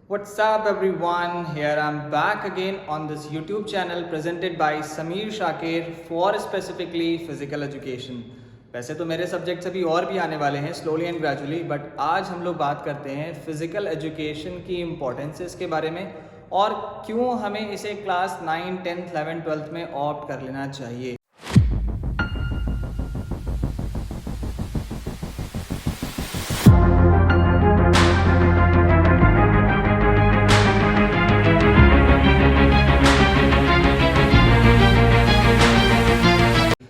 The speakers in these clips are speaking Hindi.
What's up everyone, here I'm back again on this YouTube channel presented by Sameer Shakir for specifically physical education। वैसे तो मेरे सब्जेक्ट्स अभी और भी आने वाले हैं स्लोली एंड ग्रेजुअली, बट आज हम लोग बात करते हैं फिजिकल एजुकेशन की इम्पोर्टेंसेस के बारे में और क्यों हमें इसे क्लास 9, 10th, 11th, 12th में ऑप्ट कर लेना चाहिए।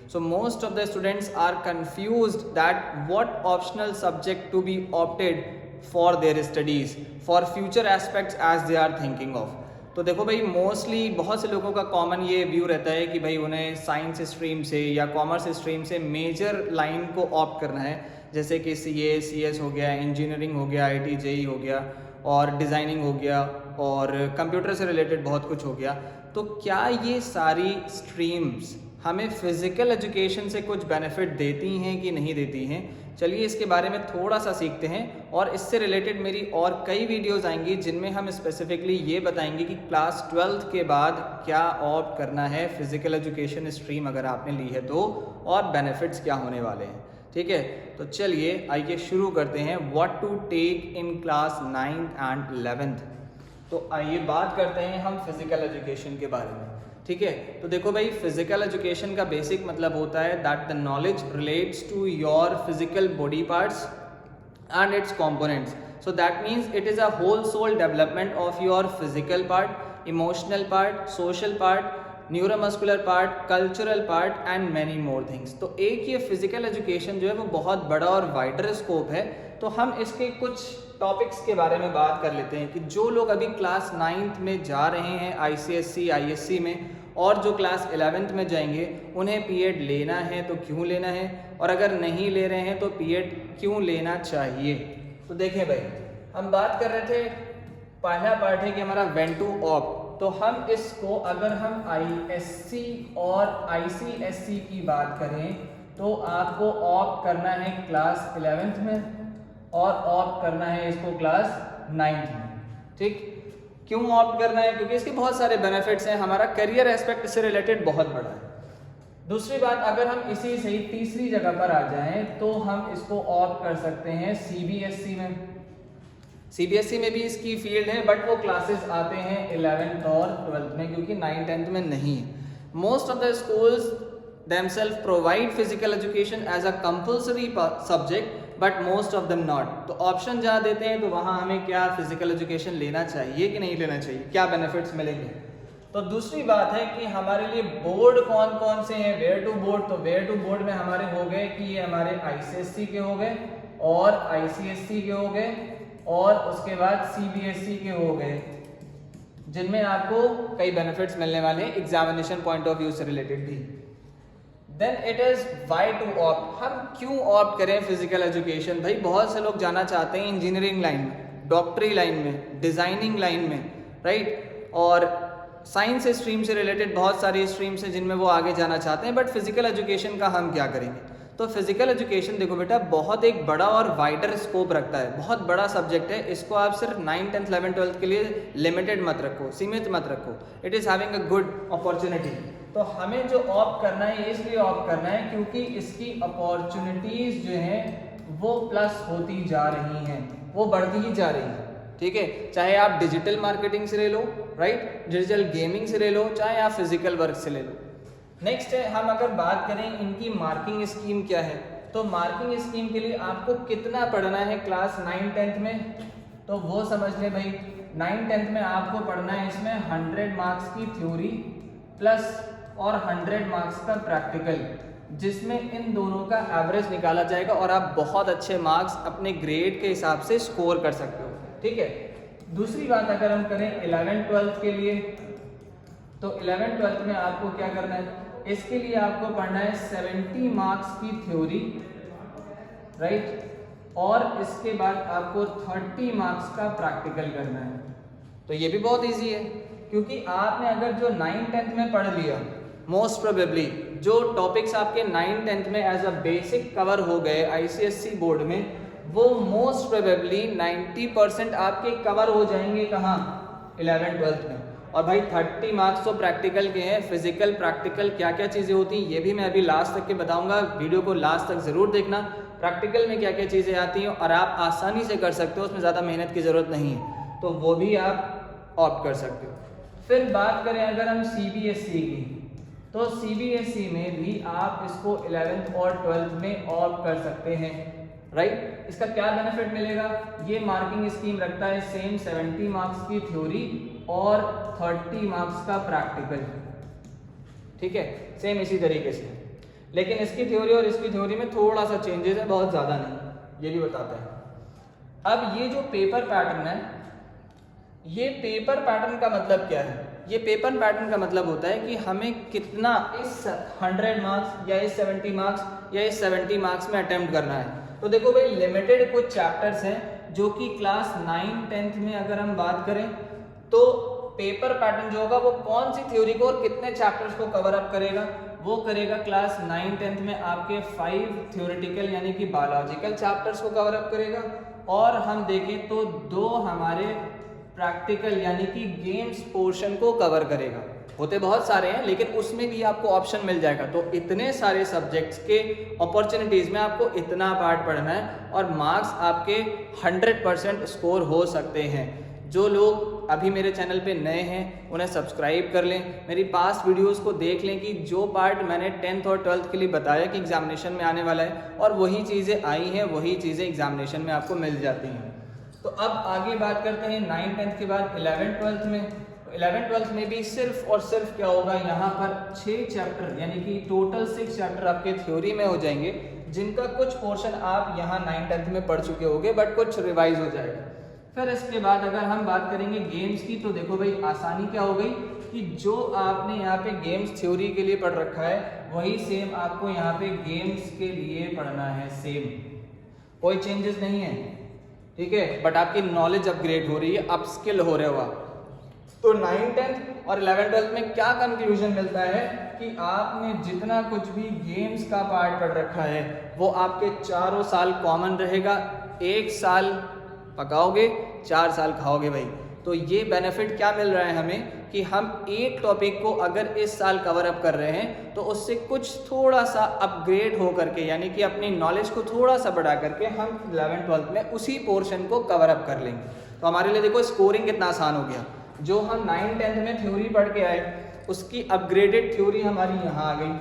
So most of the students are confused that what optional subject to be opted for their studies for future aspects as they are thinking of। तो देखो भाई, मोस्टली बहुत से लोगों का कॉमन ये व्यू रहता है कि भाई उन्हें साइंस स्ट्रीम से या कॉमर्स स्ट्रीम से मेजर लाइन को ऑप्ट करना है, जैसे कि CA, CS हो गया, इंजीनियरिंग हो गया, IT, JEE हो गया और डिज़ाइनिंग हो गया और कंप्यूटर से रिलेटेड बहुत कुछ हो गया। तो क्या ये सारी स्ट्रीम्स हमें फिज़िकल एजुकेशन से कुछ बेनिफिट देती हैं कि नहीं देती हैं? चलिए इसके बारे में थोड़ा सा सीखते हैं और इससे रिलेटेड मेरी और कई वीडियोस आएंगी जिनमें हम स्पेसिफिकली ये बताएंगे कि क्लास 12th के बाद क्या ऑप्ट करना है फिज़िकल एजुकेशन स्ट्रीम अगर आपने ली है तो, और बेनिफिट्स क्या होने वाले हैं। ठीक है, तो चलिए आइए शुरू करते हैं what to take in class 9th and 11th। तो आइए बात करते हैं हम फिज़िकल एजुकेशन के बारे में। ठीक है, तो देखो भाई, फिजिकल एजुकेशन का बेसिक मतलब होता है that the knowledge relates to your physical body parts and its components. So that means it is a whole soul development of your physical part, emotional part, social part, neuromuscular part, cultural part and many more things. तो एक ये फिजिकल एजुकेशन जो है वो बहुत बड़ा और वाइडर स्कोप है। तो हम इसके कुछ टॉपिक्स के बारे में बात कर लेते हैं कि जो लोग अभी क्लास 9th में जा रहे हैं ICSE, ISC में, और जो क्लास 11th में जाएंगे उन्हें PED लेना है तो क्यों लेना है, और अगर नहीं ले रहे हैं तो PED क्यों लेना चाहिए। तो देखें भाई, हम बात कर रहे थे, पहला पार्ट है कि हमारा व्हेन टू ऑप्ट। तो हम इसको अगर हम ISC और ICSE की बात करें तो आपको ऑप्ट करना है क्लास 11th में और ऑप्ट करना है इसको क्लास 9th में। ठीक, क्यों ऑप्ट करना है? क्योंकि इसके बहुत सारे बेनिफिट्स हैं, हमारा करियर एस्पेक्ट इससे रिलेटेड बहुत बड़ा है। दूसरी बात, अगर हम इसी से ही तीसरी जगह पर आ जाएं तो हम इसको ऑप्ट कर सकते हैं CBSE में। CBSE में भी इसकी फील्ड है, बट वो क्लासेस आते हैं 11th और 12th में, क्योंकि 9th 10th में नहीं है। Most of the schools themselves provide physical education as a compulsory subject but most of them not। तो ऑप्शन जहाँ देते हैं तो वहाँ हमें क्या फिजिकल एजुकेशन लेना चाहिए कि नहीं लेना चाहिए, क्या बेनिफिट्स मिलेंगे। तो दूसरी बात है कि हमारे लिए बोर्ड कौन कौन से हैं, वेयर टू बोर्ड। तो वेयर टू बोर्ड में हमारे हो गए कि ये हमारे ICSE के हो गए और ICSE के हो गए और उसके बाद CBSE के हो गए, जिनमें आपको कई बेनिफिट्स मिलने वाले हैं एग्जामिनेशन पॉइंट ऑफ व्यू से रिलेटेड भी। Then it is why to opt. हम क्यों ऑप्ट करें फिजिकल एजुकेशन? भाई बहुत से लोग जाना चाहते हैं इंजीनियरिंग लाइन में, डॉक्टरी लाइन में, डिज़ाइनिंग लाइन में, राइट, और साइंस स्ट्रीम से रिलेटेड बहुत सारी स्ट्रीम्स हैं जिनमें वो आगे जाना चाहते हैं, बट फिजिकल एजुकेशन का हम क्या करेंगे? तो फिजिकल एजुकेशन देखो बेटा, बहुत एक बड़ा और वाइडर स्कोप रखता है, बहुत बड़ा सब्जेक्ट है। इसको आप सिर्फ 9, 10, 11, 12 के लिए लिमिटेड मत रखो, सीमित मत रखो। It is having a good opportunity. तो हमें जो ऑप्ट करना है, इसलिए ऑप्ट करना है क्योंकि इसकी अपॉर्चुनिटीज़ जो हैं वो प्लस होती जा रही हैं, वो बढ़ती ही जा रही हैं। ठीक है, चाहे आप डिजिटल मार्केटिंग से ले लो, राइट, डिजिटल गेमिंग से ले लो, चाहे आप फिजिकल वर्क से ले लो। नेक्स्ट है, हम अगर बात करें इनकी मार्किंग स्कीम क्या है, तो मार्किंग स्कीम के लिए आपको कितना पढ़ना है क्लास 9, 10th में, तो वो समझ ले भाई। 9, 10th में आपको पढ़ना है इसमें 100 मार्क्स की थ्योरी प्लस और 100 मार्क्स का प्रैक्टिकल, जिसमें इन दोनों का एवरेज निकाला जाएगा और आप बहुत अच्छे मार्क्स अपने ग्रेड के हिसाब से स्कोर कर सकते हो। ठीक है, दूसरी बात अगर हम करें 11th 12th के लिए, तो 11th 12th में आपको क्या करना है? इसके लिए आपको पढ़ना है 70 मार्क्स की थ्योरी, राइट, और इसके बाद आपको 30 मार्क्स का प्रैक्टिकल करना है। तो ये भी बहुत ईजी है, क्योंकि आपने अगर जो 9, 10th में पढ़ लिया, मोस्ट प्रोबेबली जो टॉपिक्स आपके 9, 10th में एज अ बेसिक कवर हो गए ICSE बोर्ड में, वो मोस्ट प्रोबेबली 90% आपके कवर हो जाएंगे कहाँ, 11th-12th में। और भाई 30 मार्क्स तो प्रैक्टिकल के हैं, फिजिकल प्रैक्टिकल क्या क्या चीज़ें होती हैं ये भी मैं अभी लास्ट तक के बताऊंगा, वीडियो को लास्ट तक ज़रूर देखना। प्रैक्टिकल में क्या क्या चीज़ें आती हैं और आप आसानी से कर सकते हो, उसमें ज़्यादा मेहनत की ज़रूरत नहीं है, तो वो भी आप ऑप्ट कर सकते हो। फिर बात करें अगर हम CBSE की, तो CBSE में भी आप इसको 11th और 12th में ऑप्ट कर सकते हैं, राइट। इसका क्या बेनिफिट मिलेगा, ये मार्किंग स्कीम रखता है सेम 70 मार्क्स की थ्योरी और 30 मार्क्स का प्रैक्टिकल, ठीक है, सेम इसी तरीके से। लेकिन इसकी थ्योरी और इसकी थ्योरी में थोड़ा सा चेंजेस है, बहुत ज़्यादा नहीं, ये भी बताते हैं। अब ये जो पेपर पैटर्न है, ये पेपर पैटर्न का मतलब क्या है, ये पेपर पैटर्न का मतलब होता है कि हमें कितना इस 100 मार्क्स या इस 70 मार्क्स या इस 70 मार्क्स में अटेम्प्ट करना है। तो देखो भाई लिमिटेड कुछ चैप्टर्स हैं जो कि क्लास 9-10th में अगर हम बात करें तो पेपर पैटर्न जो होगा वो कौन सी थ्योरी को और कितने चैप्टर्स को कवर अप करेगा, वो करेगा क्लास 9-10th में आपके 5 थ्योरेटिकल यानी कि बायोलॉजिकल चैप्टर्स को कवर अप करेगा, और हम देखें तो 2 हमारे प्रैक्टिकल यानी कि गेम्स पोर्शन को कवर करेगा। होते बहुत सारे हैं लेकिन उसमें भी आपको ऑप्शन मिल जाएगा। तो इतने सारे सब्जेक्ट्स के अपॉर्चुनिटीज़ में आपको इतना पार्ट पढ़ना है और मार्क्स आपके 100% स्कोर हो सकते हैं। जो लोग अभी मेरे चैनल पे नए हैं उन्हें सब्सक्राइब कर लें, मेरी पास्ट वीडियोस को देख लें कि जो पार्ट मैंने 10th और 12th के लिए बताया कि एग्जामिनेशन में आने वाला है और वही चीज़ें आई हैं, वही चीज़ें एग्जामिनेशन में आपको मिल जाती हैं। तो अब आगे बात करते हैं 9-10th के बाद 11th-12th में। 11th-12th में भी सिर्फ और सिर्फ क्या होगा, यहाँ पर 6 चैप्टर यानी कि टोटल 6 चैप्टर आपके थ्योरी में हो जाएंगे, जिनका कुछ पोर्शन आप यहाँ 9-10th में पढ़ चुके होंगे बट कुछ रिवाइज हो जाएगा। फिर इसके बाद अगर हम बात करेंगे गेम्स की, तो देखो भाई आसानी क्या हो गई कि जो आपने यहाँ पे गेम्स थ्योरी के लिए पढ़ रखा है वही सेम आपको यहाँ पे गेम्स के लिए पढ़ना है, सेम, कोई चेंजेस नहीं है, ठीक है। बट आपकी नॉलेज अपग्रेड हो रही है, अपस्किल हो रहे हो आप। तो 9-10th और 11th-12th में क्या कंक्लूजन मिलता है कि आपने जितना कुछ भी गेम्स का पार्ट पढ़ रखा है वो आपके चारों साल कॉमन रहेगा, 1 साल पकाओगे 4 साल खाओगे भाई। तो ये बेनिफिट क्या मिल रहा है हमें कि हम एक टॉपिक को अगर इस साल कवर अप कर रहे हैं तो उससे कुछ थोड़ा सा अपग्रेड हो करके यानी कि अपनी नॉलेज को थोड़ा सा बढ़ा करके हम 11th-12th में उसी पोर्शन को कवर अप कर लेंगे। तो हमारे लिए देखो स्कोरिंग कितना आसान हो गया। जो हम 9-10th में थ्योरी पढ़ के आए उसकी अपग्रेडेड थ्योरी हमारी यहाँ आ गई।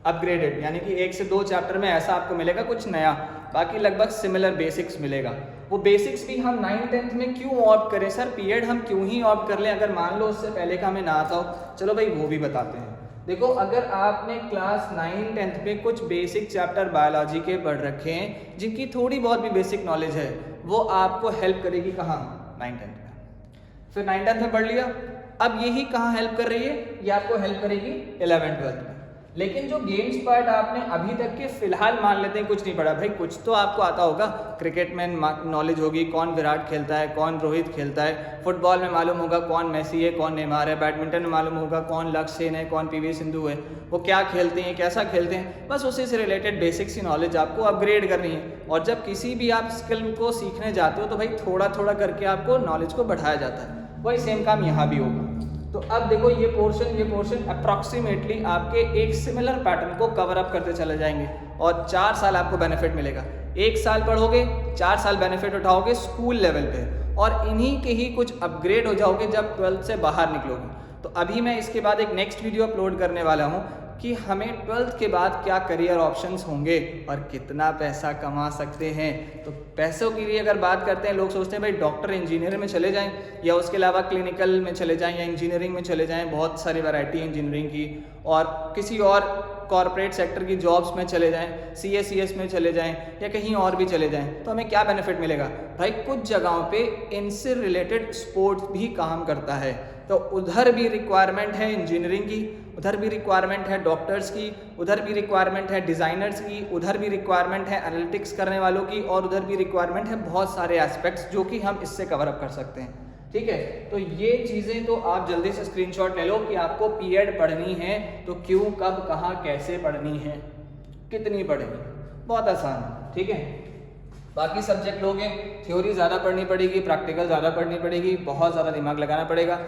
अपग्रेडेड यानी कि 1 से 2 चैप्टर में ऐसा आपको मिलेगा कुछ नया, बाकी लगभग सिमिलर बेसिक्स मिलेगा। वो बेसिक्स भी हम 9-10th में क्यों ऑप्ट करें सर, पीरियड हम क्यों ही ऑप्ट कर लें अगर मान लो उससे पहले का हमें ना आता हो। चलो भाई वो भी बताते हैं। देखो अगर आपने क्लास 9-10th में कुछ बेसिक चैप्टर बायोलॉजी के पढ़ रखे हैं जिनकी थोड़ी बहुत भी बेसिक नॉलेज है, वो आपको हेल्प करेगी कहाँ, 9-10th में। फिर 9-10th में पढ़ लिया, अब यही कहाँ हेल्प कर रही है, ये आपको हेल्प करेगी 11th-12th में। लेकिन जो गेम्स पार्ट आपने अभी तक के फिलहाल मान लेते हैं कुछ नहीं पढ़ा, भाई कुछ तो आपको आता होगा, क्रिकेट में नॉलेज होगी, कौन विराट खेलता है, कौन रोहित खेलता है, फुटबॉल में मालूम होगा कौन मेसी है, कौन नेमार है, बैडमिंटन में मालूम होगा कौन लक्ष्य सेन है, कौन PV सिंधु है, वो क्या खेलते हैं, कैसा खेलते हैं, बस उसी से रिलेटेड बेसिक्स की नॉलेज आपको अपग्रेड करनी है। और जब किसी भी आप स्किल को सीखने जाते हो तो भाई थोड़ा थोड़ा करके आपको नॉलेज को बढ़ाया जाता है, वही सेम काम यहाँ भी होगा। तो अब देखो ये पोर्शन अप्रॉक्सीमेटली आपके एक सिमिलर पैटर्न को कवर अप करते चले जाएंगे और 4 साल आपको बेनिफिट मिलेगा। 1 साल पढ़ोगे 4 साल बेनिफिट उठाओगे स्कूल लेवल पे और इन्हीं के ही कुछ अपग्रेड हो जाओगे जब 12th से बाहर निकलोगे। तो अभी मैं इसके बाद एक नेक्स्ट वीडियो अपलोड करने वाला हूँ कि हमें 12th के बाद क्या करियर ऑप्शंस होंगे और कितना पैसा कमा सकते हैं। तो पैसों के लिए अगर बात करते हैं, लोग सोचते हैं भाई डॉक्टर इंजीनियर में चले जाएं या उसके अलावा क्लिनिकल में चले जाएं या इंजीनियरिंग में चले जाएं, बहुत सारी वैरायटी है इंजीनियरिंग की, और किसी और कॉर्पोरेट सेक्टर की जॉब्स में चले जाएं, CS में चले जाएं या कहीं और भी चले जाएं, तो हमें क्या बेनिफिट मिलेगा भाई, कुछ जगहों पे इनसे रिलेटेड स्पोर्ट्स भी काम करता है। तो उधर भी रिक्वायरमेंट है इंजीनियरिंग की, उधर भी रिक्वायरमेंट है डॉक्टर्स की, उधर भी रिक्वायरमेंट है डिज़ाइनर्स की, उधर भी रिक्वायरमेंट है एनालिटिक्स करने वालों की, और उधर भी रिक्वायरमेंट है बहुत सारे एस्पेक्ट्स जो कि हम इससे कवर अप कर सकते हैं। ठीक है, तो ये चीज़ें तो आप जल्दी से स्क्रीनशॉट ले लो कि आपको पीएड पढ़नी है तो क्यों, कब, कहाँ, कैसे पढ़नी है, कितनी पढ़नी, बहुत आसान है। ठीक है, बाकी सब्जेक्ट लोगे थ्योरी ज़्यादा पढ़नी पड़ेगी, प्रैक्टिकल ज़्यादा पढ़नी पड़ेगी, बहुत ज़्यादा दिमाग लगाना पड़ेगा।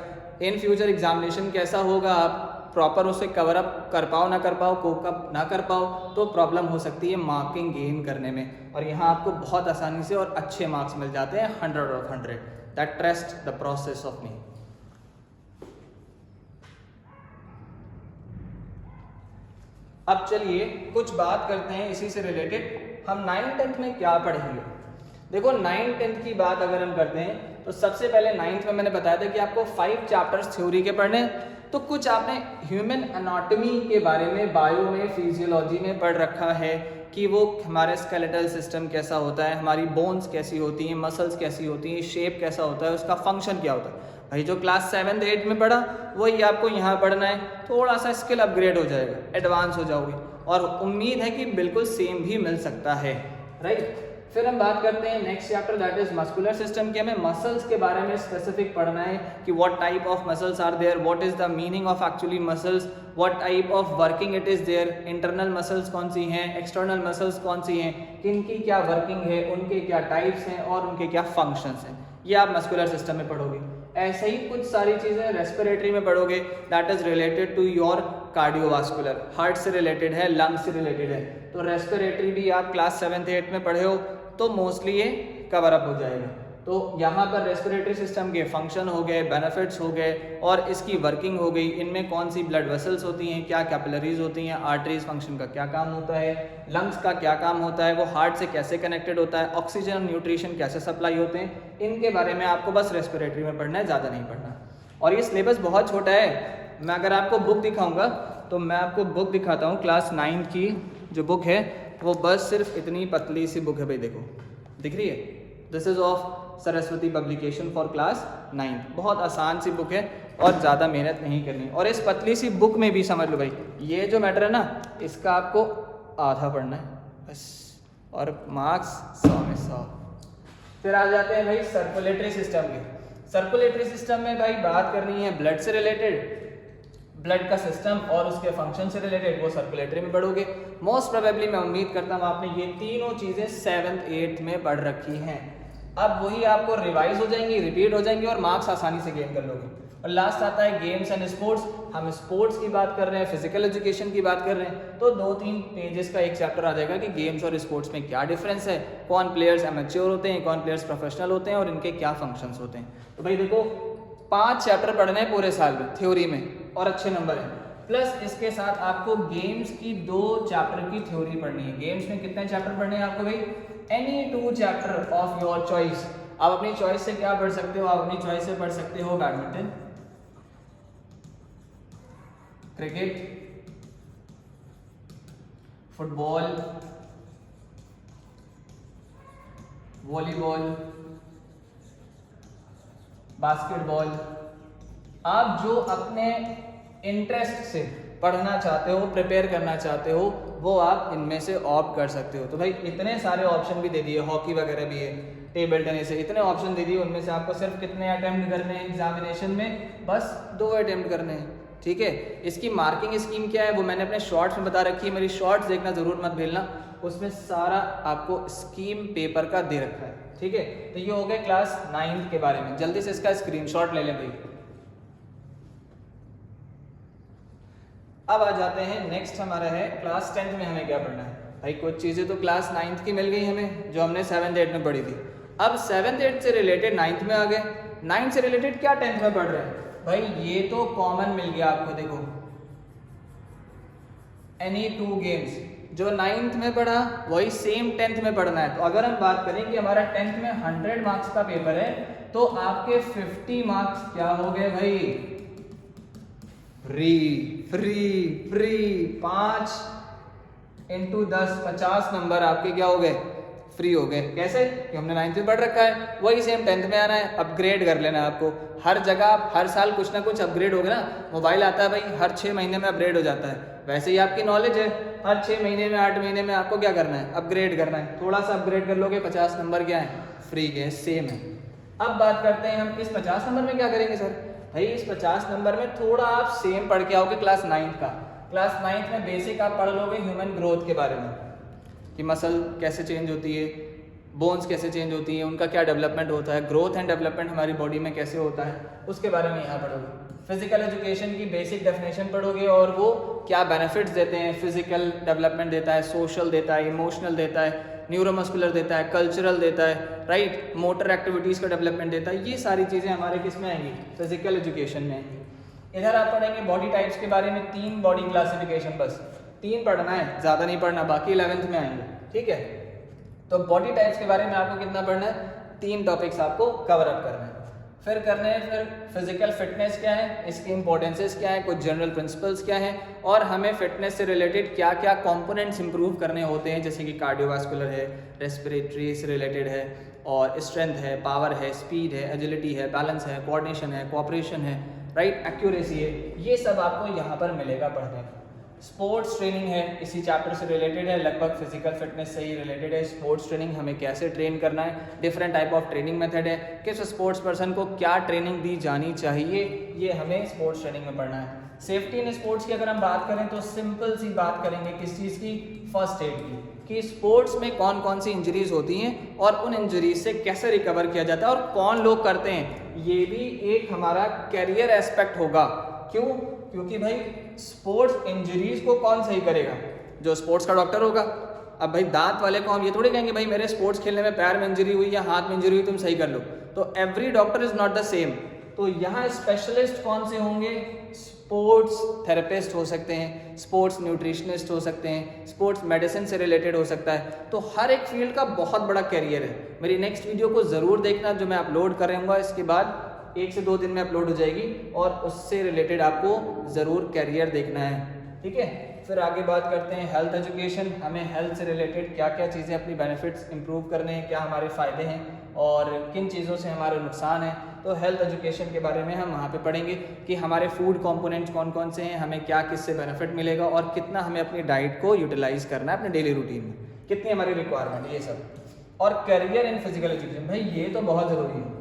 इन फ्यूचर एग्जामिनेशन कैसा होगा, आप प्रॉपर उसे कवर अप कर पाओ ना कर पाओ, कोप अप ना कर पाओ तो प्रॉब्लम हो सकती है मार्किंग गेन करने में। और यहाँ आपको बहुत आसानी से और अच्छे मार्क्स मिल जाते हैं 100 of 100। That trust the process of me. अब चलिए कुछ बात करते हैं इसी से रिलेटेड, हम 9th 10th में क्या पढ़ेंगे। देखो 9th 10th की बात अगर हम करते हैं तो सबसे पहले 9th में मैंने बताया था कि आपको 5 चैप्टर्स थ्योरी के पढ़ने हैं। तो कुछ आपने ह्यूमन एनाटॉमी के बारे में, बायो में, फिजियोलॉजी में पढ़ रखा है कि वो हमारे स्केलेटल सिस्टम कैसा होता है, हमारी बोन्स कैसी होती हैं, मसल्स कैसी होती हैं, शेप कैसा होता है, उसका फंक्शन क्या होता है। भाई जो क्लास 7th 8th में पढ़ा वही आपको यहाँ पढ़ना है, थोड़ा सा स्किल अपग्रेड हो जाएगा, एडवांस हो जाओगे, और उम्मीद है कि बिल्कुल सेम भी मिल सकता है, राइट। फिर हम बात करते हैं next chapter, that is muscular system के। हमें मसल्स के बारे में स्पेसिफिक पढ़ना है कि what type of muscles are there, what is the meaning of actually muscles, what type of working it is there, internal muscles कौन सी हैं, एक्सटर्नल मसल्स कौन सी हैं, किनकी क्या वर्किंग है, उनके क्या टाइप्स हैं और उनके क्या फंक्शंस हैं, ये आप मस्कुलर सिस्टम में पढ़ोगे। ऐसे ही कुछ सारी चीज़ें रेस्पिरेटरी में पढ़ोगे, that is related to your cardiovascular, heart से रिलेटेड है, लंग्स से रिलेटेड है। तो रेस्पिरेटरी भी आप क्लास 7th 8th में पढ़े हो तो मोस्टली ये कवर अप हो जाएगा। तो यहाँ पर रेस्पिरेटरी सिस्टम के फंक्शन हो गए, बेनिफिट्स हो गए और इसकी वर्किंग हो गई, इनमें कौन सी ब्लड वेसल्स होती हैं, क्या कैपिलरीज होती हैं, आर्टरीज फंक्शन का क्या काम होता है, लंग्स का क्या काम होता है, वो हार्ट से कैसे कनेक्टेड होता है, ऑक्सीजन और न्यूट्रिशन कैसे सप्लाई होते हैं, इनके बारे में आपको बस रेस्पिरेटरी में पढ़ना है, ज़्यादा नहीं पढ़ना। और ये सिलेबस बहुत छोटा है। मैं अगर आपको बुक दिखाऊंगा तो मैं आपको बुक दिखाता हूँ, क्लास 9 की जो बुक है वो बस सिर्फ इतनी पतली सी बुक है भाई, देखो दिख रही है, this is of Saraswati publication for class 9। बहुत आसान सी बुक है और ज़्यादा मेहनत नहीं करनी। और इस पतली सी बुक में भी समझ लो भाई, ये जो मैटर है ना, इसका आपको आधा पढ़ना है बस, और मार्क्स 100 में 100। फिर आ जाते हैं भाई सर्कुलेटरी सिस्टम के। सर्कुलेटरी सिस्टम में भाई बात करनी है ब्लड से रिलेटेड, ब्लड का सिस्टम और उसके फंक्शन से रिलेटेड, वो सर्कुलेटरी में पढ़ोगे। मोस्ट प्रोबेबली मैं उम्मीद करता हूँ आपने ये तीनों चीज़ें 7th 8th में पढ़ रखी हैं। अब वही आपको रिवाइज हो जाएंगी, रिपीट हो जाएंगी और मार्क्स आसानी से गेन कर लोगे। और लास्ट आता है गेम्स एंड स्पोर्ट्स। हम स्पोर्ट्स की बात कर रहे हैं, फिजिकल एजुकेशन की बात कर रहे हैं, तो 2-3 पेजेस का एक चैप्टर आ जाएगा कि गेम्स और स्पोर्ट्स में क्या डिफरेंस है, कौन प्लेयर्स एमेच्योर होते हैं, कौन प्लेयर्स प्रोफेशनल होते हैं और इनके क्या फंक्शंस होते हैं। तो भाई देखो 5 चैप्टर पढ़ने हैं पूरे साल में थ्योरी में और अच्छे नंबर हैं। प्लस इसके साथ आपको गेम्स की 2 चैप्टर की थ्योरी पढ़नी है। गेम्स में कितने चैप्टर पढ़ने हैं आपको भाई? Any 2 chapter of your choice. आप अपनी चॉइस से क्या पढ़ सकते हो? आप अपनी चॉइस से पढ़ सकते हो badminton, cricket, football, volleyball, basketball. आप जो अपने इंटरेस्ट से पढ़ना चाहते हो, प्रिपेयर करना चाहते हो, वो आप इनमें से ऑप्ट कर सकते हो। तो भाई इतने सारे ऑप्शन भी दे दिए, हॉकी वगैरह भी है, टेबल टेनिस है, इतने ऑप्शन दे दिए। उनमें से आपको सिर्फ कितने अटेम्प्ट करने हैं एग्जामिनेशन में? बस 2 अटेम्प्ट करने हैं, ठीक है। इसकी मार्किंग स्कीम क्या है वो मैंने अपने शॉर्ट्स में बता रखी है, मेरी शॉर्ट्स देखना जरूर मत भूलना, उसमें सारा आपको स्कीम पेपर का दे रखा है, ठीक है। तो ये हो गया क्लास 9 के बारे में। जल्दी से इसका स्क्रीनशॉट ले लें भाई। अब आ जाते हैं नेक्स्ट हमारा है क्लास 10th में हमें क्या पढ़ना है। भाई कुछ चीज़ें तो क्लास 9th की मिल गई हमें जो हमने 7th 8th में पढ़ी थी। अब 7th 8th से रिलेटेड 9th में आ गए। 9th से रिलेटेड क्या 10th में पढ़ रहे हैं? भाई ये तो कॉमन मिल गया आपको, देखो एनी 2 गेम्स जो 9th में पढ़ा वही सेम 10th में पढ़ना है। तो अगर हम बात करें कि हमारा 10th में 100 मार्क्स का पेपर है तो आपके 50 मार्क्स क्या हो गए भाई? Free free free. 5 × 10 50 नंबर आपके क्या हो गए? फ्री हो गए। कैसे? कि हमने 9th में पढ़ रखा है, वही सेम 10th में आना है। अपग्रेड कर लेना है आपको। हर जगह आप हर साल कुछ ना कुछ अपग्रेड होगा ना। मोबाइल आता है भाई हर 6 महीने में अपग्रेड हो जाता है, वैसे ही आपकी नॉलेज है हर 6 महीने में 8 महीने में आपको क्या करना है? अपग्रेड करना है। थोड़ा सा अपग्रेड कर लोगे 50 नंबर क्या है? फ्री के, सेम है। अब बात करते हैं हम इस 50 नंबर में क्या करेंगे सर? भाई इस 50 नंबर में थोड़ा आप सेम पढ़ के आओगे क्लास 9th का। क्लास 9th में बेसिक आप पढ़ लोगे ह्यूमन ग्रोथ के बारे में कि मसल कैसे चेंज होती है, बोन्स कैसे चेंज होती हैं, उनका क्या डेवलपमेंट होता है, ग्रोथ एंड डेवलपमेंट हमारी बॉडी में कैसे होता है, उसके बारे में यहाँ पढ़ोगे। फिजिकल एजुकेशन की बेसिक डेफिनेशन पढ़ोगे और वो क्या बेनिफिट्स देते हैं, फिजिकल डेवलपमेंट देता है, सोशल देता है, इमोशनल देता है, न्यूरोमस्कुलर देता है, कल्चरल देता है, राइट, मोटर एक्टिविटीज़ का डेवलपमेंट देता है। ये सारी चीज़ें हमारे किस में आएंगी, फिजिकल एजुकेशन में आएंगी। इधर आप पढ़ेंगे बॉडी टाइप्स के बारे में, 3 बॉडी क्लासिफिकेशन, बस 3 पढ़ना है, ज़्यादा नहीं पढ़ना, बाकी 11th में आएंगे, ठीक है। तो बॉडी टाइप्स के बारे में आपको कितना पढ़ना है, 3 टॉपिक्स आपको कवर अप करना है। फिर करने हैं फिर फिजिकल फिटनेस क्या है, इसकी इंपॉर्टेंसेस क्या है, कुछ जनरल प्रिंसिपल्स क्या है, और हमें फिटनेस से रिलेटेड क्या क्या कंपोनेंट्स इंप्रूव करने होते हैं, जैसे कि कार्डियोवास्कुलर है, रेस्पिरेटरी से रिलेटेड है, और स्ट्रेंथ है, पावर है, स्पीड है, एजिलिटी है, बैलेंस है, कोऑर्डिनेशन है, कोऑपरेशन है, राइट, एक्यूरेसी है, ये सब आपको यहाँ पर मिलेगा पढ़ने को। स्पोर्ट्स ट्रेनिंग है, इसी चैप्टर से रिलेटेड है, लगभग फिजिकल फिटनेस से ही रिलेटेड है। स्पोर्ट्स ट्रेनिंग, हमें कैसे ट्रेन करना है, different type of training method है, किस स्पोर्ट्स पर्सन को क्या ट्रेनिंग दी जानी चाहिए, ये हमें स्पोर्ट्स ट्रेनिंग में पढ़ना है। सेफ्टी इन स्पोर्ट्स की अगर हम बात करें तो सिंपल सी बात करेंगे किस चीज़ की, फर्स्ट एड की, कि स्पोर्ट्स में कौन कौन सी इंजरीज होती हैं और उन इंजरीज से कैसे रिकवर किया जाता है और कौन लोग करते हैं। ये भी एक हमारा कैरियर एस्पेक्ट होगा। क्यों? क्योंकि भाई स्पोर्ट्स इंजरीज को कौन सही करेगा, जो स्पोर्ट्स का डॉक्टर होगा। अब भाई दांत वाले को हम ये थोड़ी कहेंगे भाई मेरे स्पोर्ट्स खेलने में पैर में इंजरी हुई या हाथ में इंजरी हुई, तुम सही कर लो। तो every doctor is not the same. तो यहाँ स्पेशलिस्ट कौन से होंगे, स्पोर्ट्स थेरेपिस्ट हो सकते हैं, स्पोर्ट्स न्यूट्रिशनिस्ट हो सकते हैं, स्पोर्ट्स मेडिसिन से रिलेटेड हो सकता है। तो हर एक फील्ड का बहुत बड़ा कैरियर है। मेरी नेक्स्ट वीडियो को ज़रूर देखना जो मैं अपलोड कर रहूँगा, इसके बाद 1 से 2 दिन में अपलोड हो जाएगी, और उससे रिलेटेड आपको ज़रूर कैरियर देखना है, ठीक है। फिर आगे बात करते हैं हेल्थ एजुकेशन। हमें हेल्थ से रिलेटेड क्या क्या चीज़ें, अपनी बेनिफिट्स इंप्रूव करने हैं, क्या हमारे फ़ायदे हैं और किन चीज़ों से हमारे नुकसान हैं। तो हेल्थ एजुकेशन के बारे में हम वहाँ पे पढ़ेंगे कि हमारे फूड कंपोनेंट्स कौन कौन से हैं, हमें क्या किससे बेनिफिट मिलेगा और कितना हमें अपनी डाइट को यूटिलाइज करना है अपने डेली रूटीन में, कितनी हमारी रिक्वायरमेंट है, ये सब। और करियर इन फिजिकल एजुकेशन, भाई ये तो बहुत ज़रूरी है।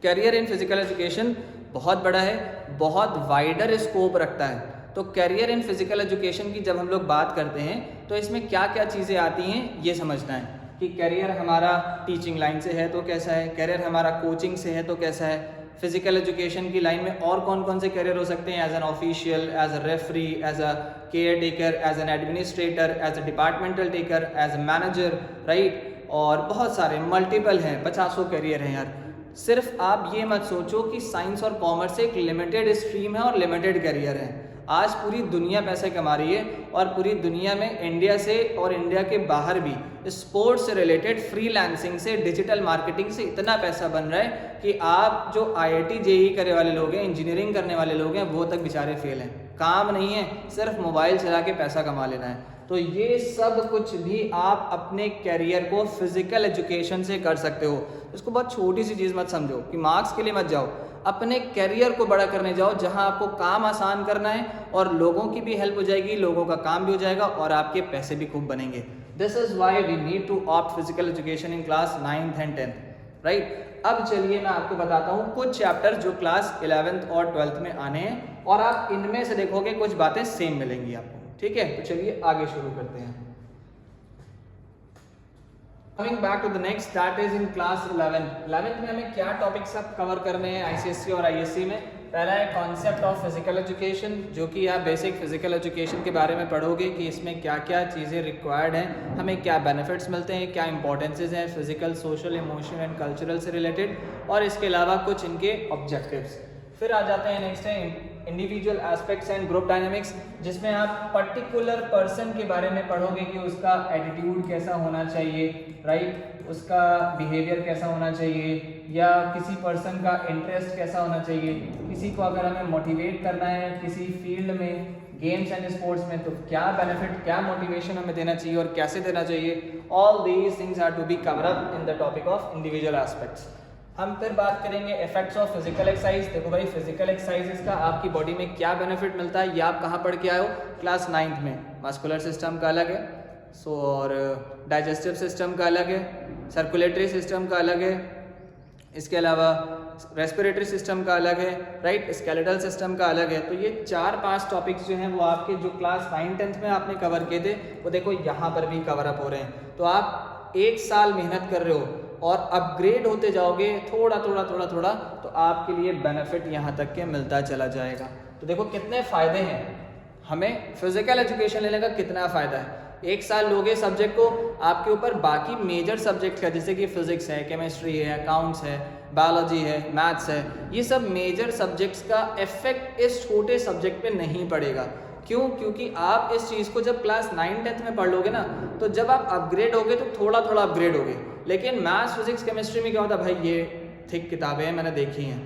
करियर इन फिजिकल एजुकेशन बहुत बड़ा है, बहुत वाइडर स्कोप रखता है। तो करियर इन फिजिकल एजुकेशन की जब हम लोग बात करते हैं तो इसमें क्या क्या चीज़ें आती हैं ये समझना है कि करियर हमारा टीचिंग लाइन से है तो कैसा है, करियर हमारा कोचिंग से है तो कैसा है, फिजिकल एजुकेशन की लाइन में और कौन कौन से करियर हो सकते हैं, as an official, as a referee, as a caretaker, as an administrator, as a departmental taker, as a manager, right. और बहुत सारे मल्टीपल हैं, 50 करियर हैं यार। सिर्फ आप ये मत सोचो कि साइंस और कॉमर्स एक लिमिटेड स्ट्रीम है और लिमिटेड करियर है। आज पूरी दुनिया पैसे कमा रही है और पूरी दुनिया में इंडिया से और इंडिया के बाहर भी स्पोर्ट्स से रिलेटेड फ्रीलांसिंग से, डिजिटल मार्केटिंग से इतना पैसा बन रहा है कि आप जो IIT JEE करने वाले लोग हैं, इंजीनियरिंग करने वाले लोग हैं, वो तक बेचारे फेल हैं। काम नहीं है, सिर्फ मोबाइल चला के पैसा कमा लेना है। तो ये सब कुछ भी आप अपने कैरियर को फिजिकल एजुकेशन से कर सकते हो। इसको बहुत छोटी सी चीज़ मत समझो कि मार्क्स के लिए मत जाओ, अपने कैरियर को बड़ा करने जाओ, जहां आपको काम आसान करना है और लोगों की भी हेल्प हो जाएगी, लोगों का काम भी हो जाएगा और आपके पैसे भी खूब बनेंगे। This is why we need to opt physical education in class 9th and 10th, right. अब चलिए मैं आपको बताता हूँ कुछ चैप्टर जो क्लास 11th और 12th में आने हैं और आप इनमें से देखोगे कुछ बातें सेम मिलेंगी आपको, ठीक है। तो चलिए आगे शुरू करते हैं। Coming back to the next, that is in class 11th में हमें क्या टॉपिक्स अब कवर करने हैं ICSE और ISC में। पहला है कॉन्सेप्ट ऑफ फिजिकल एजुकेशन, जो कि आप बेसिक फिजिकल एजुकेशन के बारे में पढ़ोगे कि इसमें क्या क्या चीज़ें रिक्वायर्ड हैं, हमें क्या बेनिफिट्स मिलते हैं, क्या इंपॉर्टेंसेज हैं physical, social, emotional and cultural से रिलेटेड, और इसके अलावा कुछ इनके ऑब्जेक्टिव्स। फिर आ जाते हैं नेक्स्ट है individual aspects and group dynamics, जिसमें आप पर्टिकुलर पर्सन के बारे में पढ़ोगे कि उसका एटीट्यूड कैसा होना चाहिए, राइट, उसका बिहेवियर कैसा होना चाहिए, या किसी पर्सन का इंटरेस्ट कैसा होना चाहिए। किसी को अगर हमें मोटिवेट करना है किसी फील्ड में, गेम्स एंड स्पोर्ट्स में, तो क्या बेनिफिट, क्या मोटिवेशन हमें देना चाहिए और कैसे देना चाहिए। All these things are to be cover up in the topic of individual aspects. हम फिर बात करेंगे इफेक्ट्स ऑफ फिजिकल एक्सरसाइज। देखो भाई फिजिकल एक्सरसाइजेस का आपकी बॉडी में क्या बेनिफिट मिलता है, ये आप कहाँ पढ़ के आए हो, क्लास 9th में। मस्कुलर सिस्टम का अलग है, सो और डाइजेस्टिव सिस्टम का अलग है, सर्कुलेटरी सिस्टम का अलग है, इसके अलावा रेस्पिरेटरी सिस्टम का अलग है, राइट, स्केलेटल सिस्टम का अलग है। तो ये 4-5 टॉपिक्स जो हैं वो आपके जो क्लास 9th 10th में आपने कवर किए थे वो देखो यहाँ पर भी कवर अप हो रहे हैं। तो आप 1 साल मेहनत कर रहे हो और अपग्रेड होते जाओगे थोड़ा थोड़ा थोड़ा थोड़ा, तो आपके लिए बेनिफिट यहाँ तक के मिलता चला जाएगा। तो देखो कितने फ़ायदे हैं, हमें फिजिकल एजुकेशन लेने का कितना फ़ायदा है। 1 साल लोगे सब्जेक्ट को, आपके ऊपर बाकी मेजर सब्जेक्ट का जैसे कि फिजिक्स है, केमिस्ट्री है, अकाउंट्स है, बायोलॉजी है, मैथ्स है, ये सब मेजर सब्जेक्ट्स का इफेक्ट इस छोटे सब्जेक्ट पे नहीं पड़ेगा। क्यों? क्योंकि आप इस चीज़ को जब क्लास 9-10 में पढ़ लोगे ना, तो जब आप अपग्रेड होगे तो थोड़ा थोड़ा अपग्रेड होगे। लेकिन मैथ्स, फिजिक्स, केमिस्ट्री में क्या होता है, भाई ये थिक किताबें हैं, मैंने देखी हैं,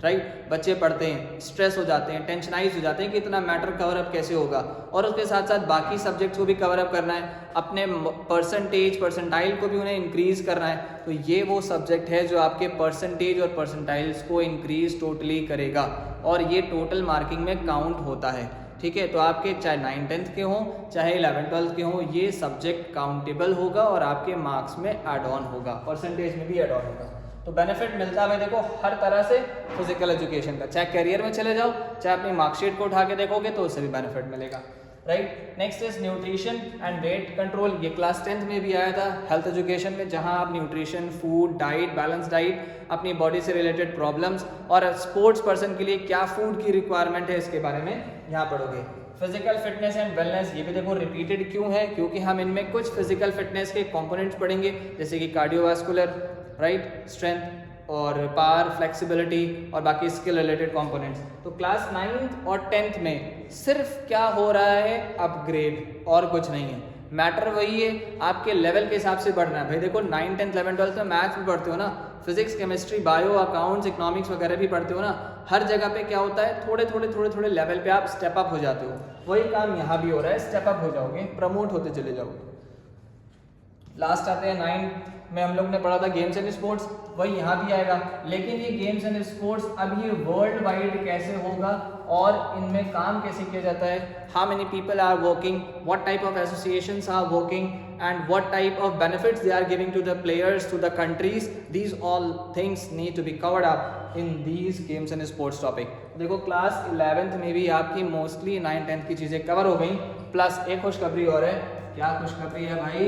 राइट। बच्चे पढ़ते हैं, स्ट्रेस हो जाते हैं, टेंशनाइज हो जाते हैं कि इतना मैटर कवर अप कैसे होगा, और उसके साथ साथ बाकी सब्जेक्ट्स को भी कवर अप करना है, अपने परसेंटाइल को भी उन्हें इंक्रीज़ करना है। तो ये वो सब्जेक्ट है जो आपके परसेंटेज और परसेंटाइल्स को इंक्रीज टोटली करेगा, और ये टोटल मार्किंग में काउंट होता है, ठीक है। तो आपके चाहे 9-10 के हों चाहे 11-12 के हों, ये सब्जेक्ट काउंटेबल होगा और आपके मार्क्स में एड ऑन होगा, परसेंटेज में भी एड ऑन होगा। तो बेनिफिट मिलता है देखो हर तरह से फिजिकल एजुकेशन का, चाहे करियर में चले जाओ, चाहे अपनी मार्कशीट को उठा के देखोगे तो उससे भी बेनिफिट मिलेगा, right. Next is nutrition and weight control. ये क्लास 10th में भी आया था हेल्थ एजुकेशन में, जहां आप nutrition, food, diet, balance diet, अपनी बॉडी से रिलेटेड प्रॉब्लम्स और स्पोर्ट्स पर्सन के लिए क्या फूड की रिक्वायरमेंट है इसके बारे में यहाँ पढ़ोगे। फिजिकल फिटनेस एंड वेलनेस, ये भी देखो रिपीटेड क्यों है, क्योंकि हम इनमें कुछ फिजिकल फिटनेस के कंपोनेंट्स पढ़ेंगे, जैसे कि कार्डियोवास्कुलर, राइट, स्ट्रेंथ और पावर, फ्लेक्सिबिलिटी और बाकी स्किल रिलेटेड कंपोनेंट्स। तो क्लास 9th और 10th में सिर्फ क्या हो रहा है, अपग्रेड, और कुछ नहीं है। मैटर वही है, आपके लेवल के हिसाब से बढ़ना है। भाई देखो 9, 10, 11, 12 में मैथ्स भी पढ़ते हो ना, physics, chemistry, bio, accounts, economics वगैरह भी पढ़ते हो ना, हर जगह पे क्या होता है, थोड़े थोड़े लेवल पे आप स्टेप अप हो जाते हो। वही काम यहाँ भी हो रहा है, स्टेप अप हो जाओगे, प्रमोट होते चले जाओगे। लास्ट आते हैं 9 में हम लोग ने पढ़ा था गेम्स एंड स्पोर्ट्स, वही यहाँ भी आएगा। लेकिन ये गेम्स एंड स्पोर्ट्स अब ये वर्ल्ड वाइड कैसे होगा और इनमें काम कैसे किया जाता है, how many people are working, what type of associations are working and what type of benefits they are giving to the players, to the countries, these all things need to be covered up in these games and sports topic. देखो क्लास 11th में भी आपकी मोस्टली 9, 10 की चीज़ें कवर हो गई, प्लस एक खुशखबरी और है। क्या खुशखबरी है भाई?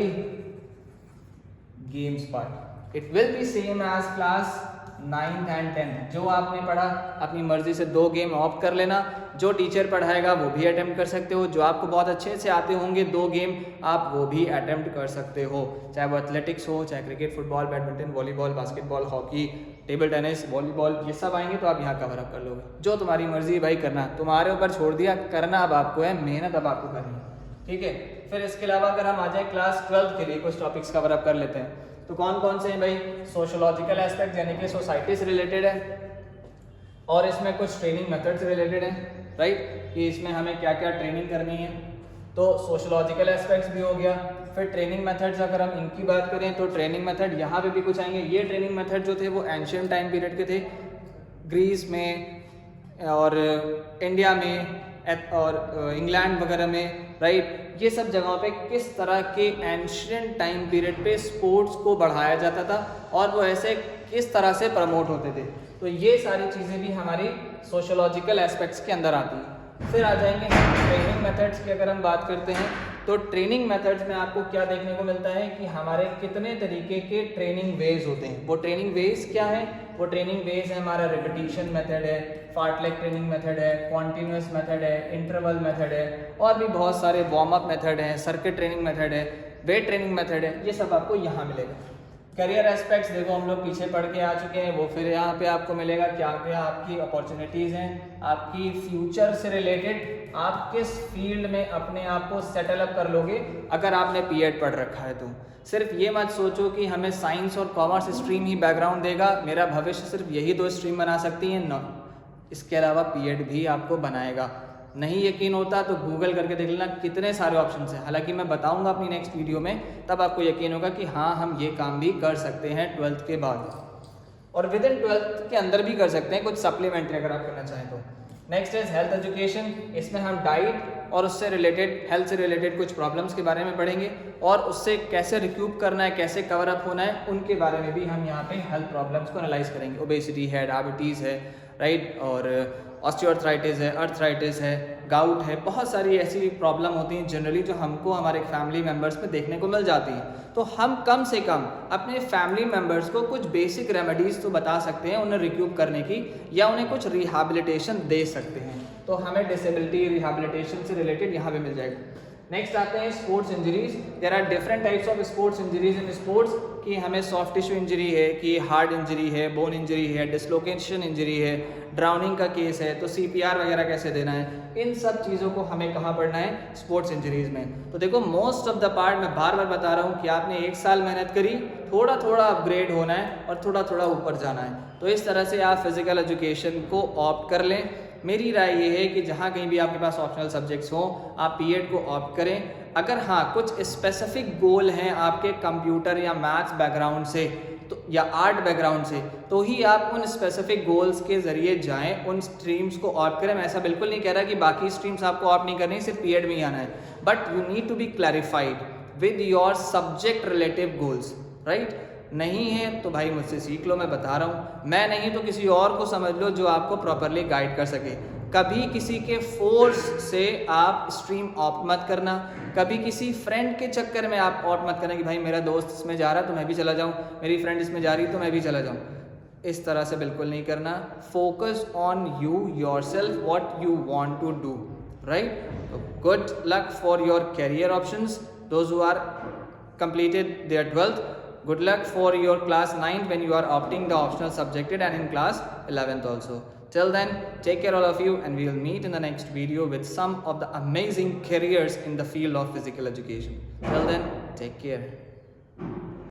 Games part it will be same as class 9th and 10th। जो आपने पढ़ा अपनी मर्जी से 2 गेम ऑप्ट कर लेना, जो टीचर पढ़ाएगा वो भी अटेम्प्ट कर सकते हो, जो आपको बहुत अच्छे से आते होंगे 2 गेम आप वो भी अटेम्प्ट कर सकते हो, चाहे वो एथलेटिक्स हो, चाहे cricket, football, badminton, volleyball, basketball, hockey, table tennis, volleyball, ये सब आएंगे तो आप यहाँ कवर अप कर लोगे। जो तुम्हारी मर्जी भाई करना, तुम्हारे ऊपर छोड़ दिया, करना अब आपको है, मेहनत अब आपको करनी है, ठीक है। फिर इसके अलावा अगर हम आ जाए क्लास 12th के लिए कुछ टॉपिक्स कवर अप कर लेते हैं, तो कौन कौन से हैं भाई? सोशोलॉजिकल एस्पेक्ट यानी कि सोसाइटी से रिलेटेड है, और इसमें कुछ ट्रेनिंग मेथड से रिलेटेड है, राइट, कि इसमें हमें क्या क्या ट्रेनिंग करनी है। तो सोशोलॉजिकल एस्पेक्ट्स भी हो गया। फिर ट्रेनिंग मेथड्स अगर हम इनकी बात करें तो ट्रेनिंग मेथड यहाँ पे भी कुछ आएंगे। ये ट्रेनिंग मेथड जो थे वो एंशियंट टाइम पीरियड के थे, ग्रीस में और इंडिया में और इंग्लैंड वगैरह में, राइट। ये सब जगहों पे किस तरह के एंशियंट टाइम पीरियड पे स्पोर्ट्स को बढ़ाया जाता था और वो ऐसे किस तरह से प्रमोट होते थे, तो ये सारी चीज़ें भी हमारी सोशोलॉजिकल एस्पेक्ट्स के अंदर आती हैं। फिर आ जाएंगे ट्रेनिंग मेथड्स की अगर हम बात करते हैं, तो ट्रेनिंग मेथड्स में आपको क्या देखने को मिलता है कि हमारे कितने तरीके के ट्रेनिंग वेज होते हैं। वो ट्रेनिंग वेज क्या है? वो ट्रेनिंग वेज है हमारा रिपीटिशन मेथड है, फार्टलेक ट्रेनिंग मेथड है, कॉन्टिन्यूस मेथड है, इंटरवल मेथड है, और भी बहुत सारे वार्म अप मेथड हैं, सर्किट ट्रेनिंग मेथड है, वेट ट्रेनिंग मेथड है, ये सब आपको यहाँ मिलेगा। करियर एस्पेक्ट्स देखो हम लोग पीछे पढ़ के आ चुके हैं, वो फिर यहाँ पे आपको मिलेगा क्या क्या आपकी अपॉर्चुनिटीज़ हैं, आपकी फ्यूचर से रिलेटेड आप किस फील्ड में अपने आप को सेटल अप कर लोगे अगर आपने बीएड पढ़ रखा है। तो सिर्फ ये मत सोचो कि हमें साइंस और कॉमर्स स्ट्रीम ही बैकग्राउंड देगा, मेरा भविष्य सिर्फ यही 2 स्ट्रीम बना सकती है, न, इसके अलावा बीएड भी आपको बनाएगा। नहीं यकीन होता तो गूगल करके देख लेना, कितने सारे ऑप्शंस हैं। हालांकि मैं बताऊंगा अपनी नेक्स्ट वीडियो में, तब आपको यकीन होगा कि हाँ हम ये काम भी कर सकते हैं 12th के बाद, और विद इन 12th के अंदर भी कर सकते हैं कुछ सप्लीमेंट्री अगर आप करना चाहें तो। नेक्स्ट इज हेल्थ एजुकेशन, इसमें हम डाइट और उससे रिलेटेड, हेल्थ से रिलेटेड कुछ प्रॉब्लम्स के बारे में पढ़ेंगे, और उससे कैसे रिक्यूप करना है, कैसे कवर अप होना है, उनके बारे में भी हम यहाँ पे हेल्थ प्रॉब्लम्स को एनालाइज करेंगे। ओबेसिटी है, डायबिटीज़ है, राइट, और ऑस्टियोआर्थराइटिस है, अर्थराइटिस है, गाउट है, बहुत सारी ऐसी प्रॉब्लम होती हैं जनरली जो हमको हमारे फैमिली मेम्बर्स में देखने को मिल जाती हैं। तो हम कम से कम अपने फैमिली मेम्बर्स को कुछ बेसिक रेमेडीज़ तो बता सकते हैं उन्हें रिक्यूप करने की, या उन्हें कुछ रिहैबिलिटेशन दे सकते हैं। तो हमें डिसेबिलिटी रिहैबिलिटेशन से रिलेटेड यहाँ पे मिल जाएगा। नेक्स्ट आते हैं sports injuries. There are different types of sports injuries in sports, कि हमें सॉफ्ट टिश्यू इंजरी है, कि हार्ड इंजरी है, बोन इंजरी है, डिसलोकेशन इंजरी है, ड्राउनिंग का केस है, तो CPR वगैरह कैसे देना है, इन सब चीज़ों को हमें कहाँ पढ़ना है, स्पोर्ट्स इंजरीज में। तो देखो मोस्ट ऑफ द पार्ट मैं बार बार बता रहा हूँ कि आपने 1 साल मेहनत करी, थोड़ा थोड़ा अपग्रेड होना है और थोड़ा थोड़ा ऊपर जाना है। तो इस तरह से आप फिजिकल एजुकेशन को ऑप्ट कर लें। मेरी राय ये है कि जहाँ कहीं भी आपके पास ऑप्शनल सब्जेक्ट्स हों, आप PED को ऑप्ट करें। अगर हाँ कुछ स्पेसिफिक गोल हैं आपके कंप्यूटर या मैथ्स बैकग्राउंड से तो, या आर्ट बैकग्राउंड से, तो ही आप उन स्पेसिफिक गोल्स के ज़रिए जाएं, उन स्ट्रीम्स को ऑप्ट करें। मैं ऐसा बिल्कुल नहीं कह रहा कि बाकी स्ट्रीम्स आपको ऑप्ट नहीं करनी, सिर्फ PED में ही आना है, but you need to be clarified with your subject relative goals, right. नहीं है तो भाई मुझसे सीख लो, मैं बता रहा हूँ। मैं नहीं तो किसी और को समझ लो जो आपको प्रॉपरली गाइड कर सके। कभी किसी के फोर्स से आप स्ट्रीम ऑप्ट मत करना, कभी किसी फ्रेंड के चक्कर में आप ऑप्ट मत करना कि भाई मेरा दोस्त इसमें जा रहा है तो मैं भी चला जाऊँ, मेरी फ्रेंड इसमें जा रही है तो मैं भी चला जाऊँ। इस तरह से बिल्कुल नहीं करना। Focus on you yourself, what you want to do, right. Good luck for your career options, those who are completed their 12th. Good luck for your class 9th when you are opting the optional subject, and in class 11th also. Till then, take care all of you, and we will meet in the next video with some of the amazing careers in the field of physical education. Till then, take care.